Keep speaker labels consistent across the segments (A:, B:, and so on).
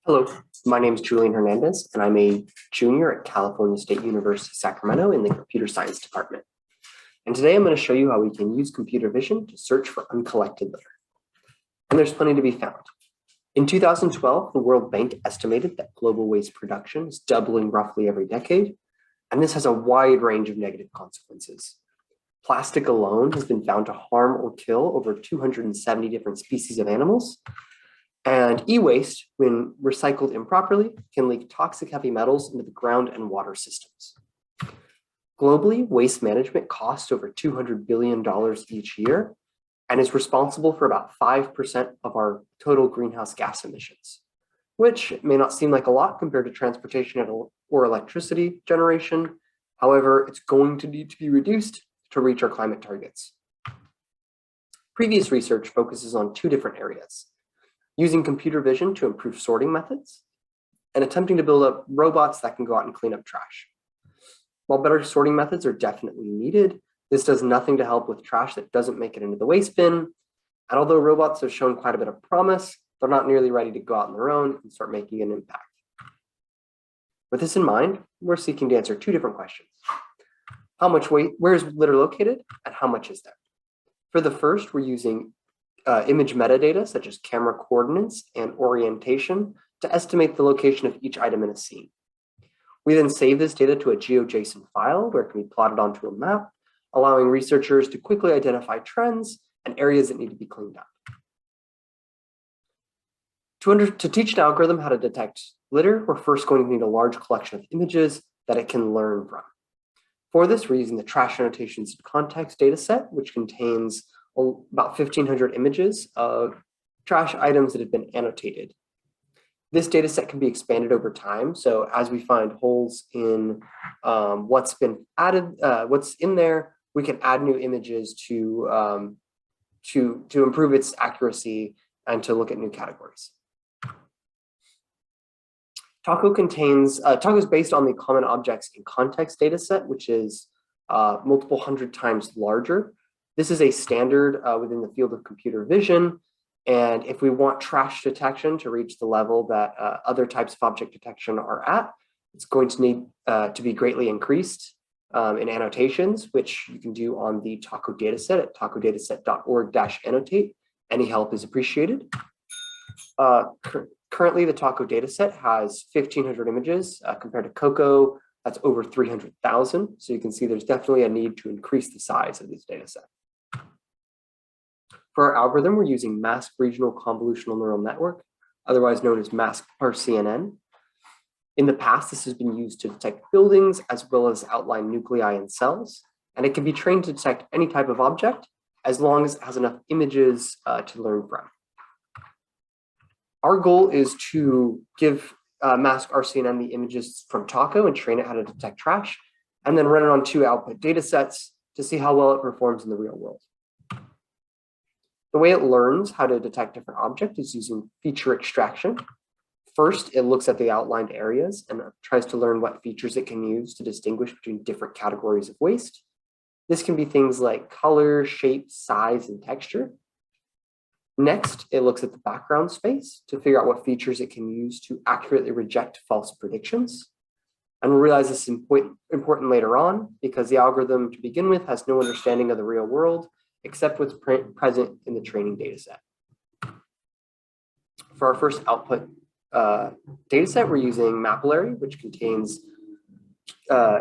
A: Hello, my name is Julian Hernandez, and I'm a junior at California State University, Sacramento in the computer science department. And today I'm going to show you how we can use computer vision to search for uncollected litter. And there's plenty to be found. In 2012, the World Bank estimated that global waste production is doubling roughly every decade, and this has a wide range of negative consequences. Plastic alone has been found to harm or kill over 270 different species of animals. And e-waste, when recycled improperly, can leak toxic heavy metals into the ground and water systems. Globally, waste management costs over $200 billion each year and is responsible for about 5% of our total greenhouse gas emissions, which may not seem like a lot compared to transportation or electricity generation. However, it's going to need to be reduced to reach our climate targets. Previous research focuses on two different areas: using computer vision to improve sorting methods, and attempting to build up robots that can go out and clean up trash. While better sorting methods are definitely needed, this does nothing to help with trash that doesn't make it into the waste bin. And although robots have shown quite a bit of promise, they're not nearly ready to go out on their own and start making an impact. With this in mind, we're seeking to answer two different questions. How much weight, where is litter located, and how much is there? For the first, we're using image metadata such as camera coordinates and orientation to estimate the location of each item in a scene. We then save this data to a GeoJSON file where it can be plotted onto a map, allowing researchers to quickly identify trends and areas that need to be cleaned up. To teach an algorithm how to detect litter, we're first going to need a large collection of images that it can learn from. For this, we're using the trash annotations and context data set, which contains about 1,500 images of trash items that have been annotated. This data set can be expanded over time. So as we find holes in what's been added, what's in there, we can add new images to improve its accuracy and to look at new categories. Taco is based on the common objects in context data set, which is multiple hundred times larger. This is a standard within the field of computer vision. And if we want trash detection to reach the level that other types of object detection are at, it's going to need to be greatly increased in annotations, which you can do on the Taco dataset at tacodataset.org/annotate. Any help is appreciated. Currently, the Taco dataset has 1,500 images compared to Coco, that's over 300,000. So you can see there's definitely a need to increase the size of this data set. For our algorithm, we're using Mask Regional Convolutional Neural Network, otherwise known as Mask RCNN. In the past, this has been used to detect buildings as well as outline nuclei in cells, and it can be trained to detect any type of object as long as it has enough images to learn from. Our goal is to give Mask RCNN the images from Taco and train it how to detect trash, and then run it on two output data sets to see how well it performs in the real world. The way it learns how to detect different objects is using feature extraction. First, it looks at the outlined areas and tries to learn what features it can use to distinguish between different categories of waste. This can be things like color, shape, size, and texture. Next, it looks at the background space to figure out what features it can use to accurately reject false predictions. And we'll realize this is important later on because the algorithm to begin with has no understanding of the real world except what's present in the training data set. For our first output data set, we're using Mapillary, which contains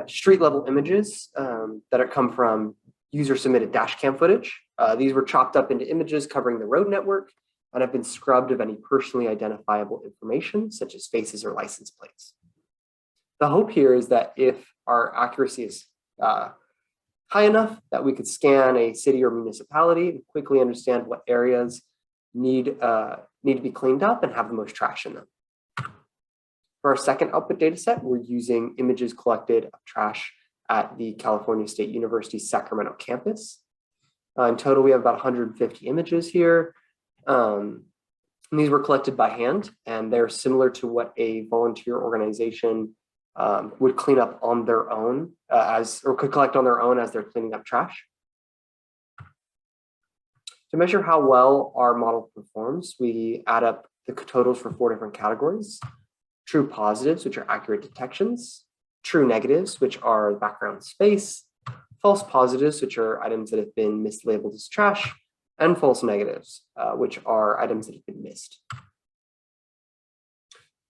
A: street level images that come from user submitted dash cam footage. These were chopped up into images covering the road network and have been scrubbed of any personally identifiable information, such as faces or license plates. The hope here is that if our accuracy is high enough that we could scan a city or municipality and quickly understand what areas need to be cleaned up and have the most trash in them. For our second output data set, we're using images collected of trash at the California State University Sacramento campus. In total, we have about 150 images here. And these were collected by hand, and they're similar to what a volunteer organization would clean up on their own or could collect on their own as they're cleaning up trash. To measure how well our model performs, we add up the totals for 4 different categories: true positives, which are accurate detections; true negatives, which are background space; false positives, which are items that have been mislabeled as trash; and false negatives, which are items that have been missed.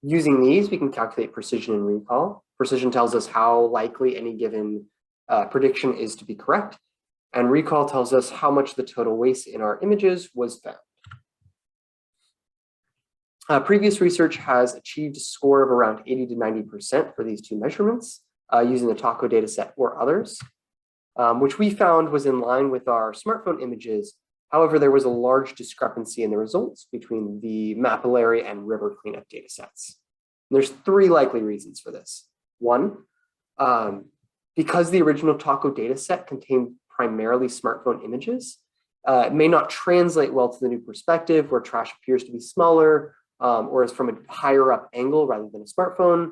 A: Using these, we can calculate precision and recall. Precision tells us how likely any given prediction is to be correct, and recall tells us how much the total waste in our images was found. Previous research has achieved a score of around 80 to 90% for these two measurements using the TACO dataset or others, which we found was in line with our smartphone images. However, there was a large discrepancy in the results between the mapillary and river cleanup datasets. There's 3 likely reasons for this. One, because the original TACO dataset contained primarily smartphone images, it may not translate well to the new perspective where trash appears to be smaller or is from a higher up angle rather than a smartphone.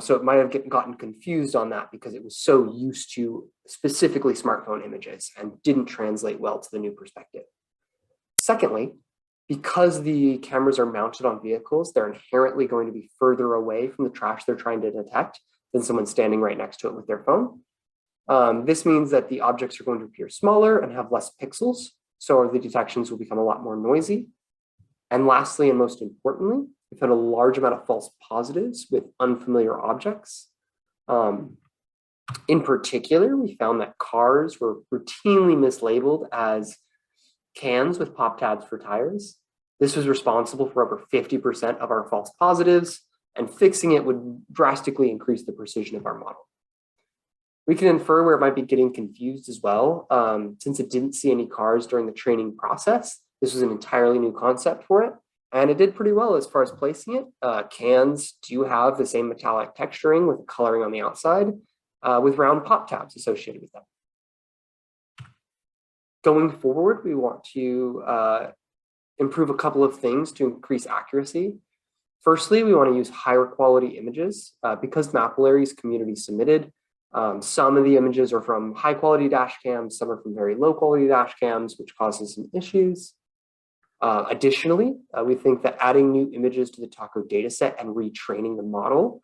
A: So it might have gotten confused on that because it was so used to specifically smartphone images and didn't translate well to the new perspective. Secondly, because the cameras are mounted on vehicles, they're inherently going to be further away from the trash they're trying to detect than someone standing right next to it with their phone. This means that the objects are going to appear smaller and have less pixels, so the detections will become a lot more noisy. And lastly, and most importantly, we found a large amount of false positives with unfamiliar objects. In particular, we found that cars were routinely mislabeled as cans with pop tabs for tires. This was responsible for over 50% of our false positives, and fixing it would drastically increase the precision of our model. We can infer where it might be getting confused as well. Since it didn't see any cars during the training process, this was an entirely new concept for it, and it did pretty well as far as placing it. Cans do have the same metallic texturing with coloring on the outside, with round pop tabs associated with them. Going forward, we want to improve a couple of things to increase accuracy. Firstly, we want to use higher quality images because Mapillary is community submitted. Some of the images are from high quality dash cams, some are from very low quality dash cams, which causes some issues. Additionally, we think that adding new images to the TACO dataset and retraining the model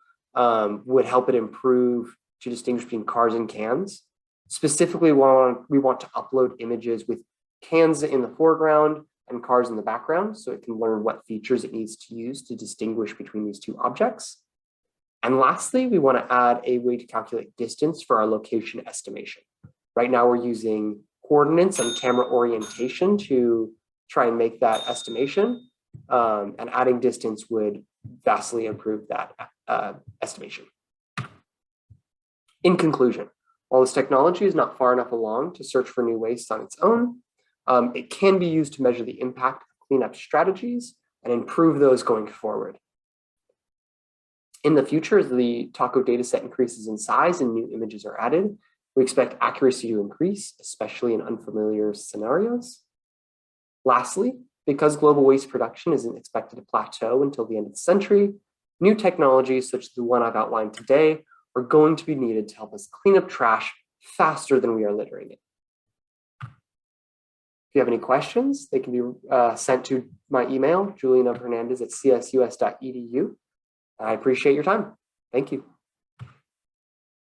A: would help it improve to distinguish between cars and cans. Specifically, we want to upload images with cans in the foreground and cars in the background, so it can learn what features it needs to use to distinguish between these two objects. And lastly, we want to add a way to calculate distance for our location estimation. Right now, we're using coordinates and camera orientation to try and make that estimation, and adding distance would vastly improve that estimation. In conclusion, while this technology is not far enough along to search for new waste on its own, it can be used to measure the impact of cleanup strategies and improve those going forward. In the future, as the TACO dataset increases in size and new images are added, we expect accuracy to increase, especially in unfamiliar scenarios. Lastly, because global waste production isn't expected to plateau until the end of the century, new technologies such as the one I've outlined today are going to be needed to help us clean up trash faster than we are littering it. If you have any questions, they can be sent to my email, julianhernandez@csus.edu. I appreciate your time. Thank you.